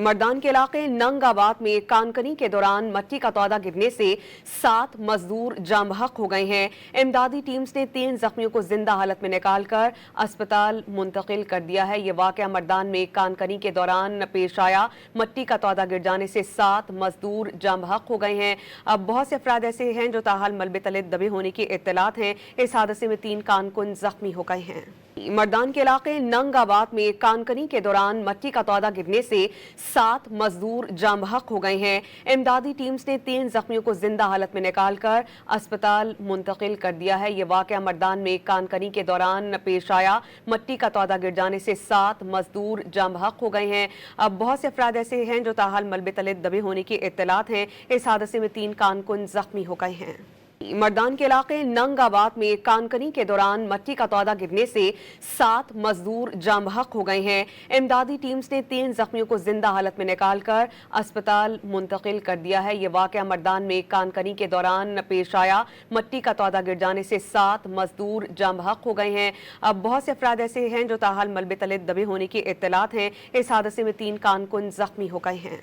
मर्दान के इलाके नंगाबाद में कानकनी के दौरान मट्टी का तौदा गिरने से 7 मजदूर जाम बहक हो गए हैं। इमदादी टीम्स ने 3 जख्मियों को जिंदा हालत में निकालकर अस्पताल मुंतकिल कर दिया है। ये वाकया मर्दान में कानकनी के दौरान पेश आया। मट्टी का तौदा गिर जाने से 7 मजदूर जाम बहक हो गए हैं। अब बहुत से अफराद ऐसे हैं जो ताहाल मलबे तले दबे होने की इत्तलात हैं। इस हादसे में 3 कारकुन जख्मी हो गए हैं। मर्दान के इलाके नंगाबाद में कानकनी के दौरान मट्टी का तौदा गिरने से 7 मजदूर जाम बहक हो गए हैं। इमदादी टीम्स ने 3 जख्मियों को जिंदा हालत में निकालकर अस्पताल मुंतकिल कर दिया है। ये वाकया मर्दान में कानकनी के दौरान पेश आया। मट्टी का तौदा गिर जाने से 7 मजदूर जाम बहक हो गए हैं। अब बहुत से अफराद ऐसे हैं जो ताहाल मलबे तले दबे होने की इत्तलात हैं। इस हादसे में 3 कारकुन जख्मी हो गए हैं। मर्दान के इलाके नंगाबाद में कानकनी के दौरान मट्टी का तौदा गिरने से 7 मजदूर जाम बहक हो गए हैं। इमदादी टीम्स ने 3 जख्मियों को जिंदा हालत में निकालकर अस्पताल मुंतकिल कर दिया है। ये वाकया मर्दान में कानकनी के दौरान पेश आया। मट्टी का तौदा गिर जाने से 7 मजदूर जाम बहक हो गए हैं। अब बहुत से अफराद ऐसे हैं जो ताहाल मलबे तले दबे होने की इत्तलात हैं। इस हादसे में 3 कारकुन जख्मी हो गए हैं।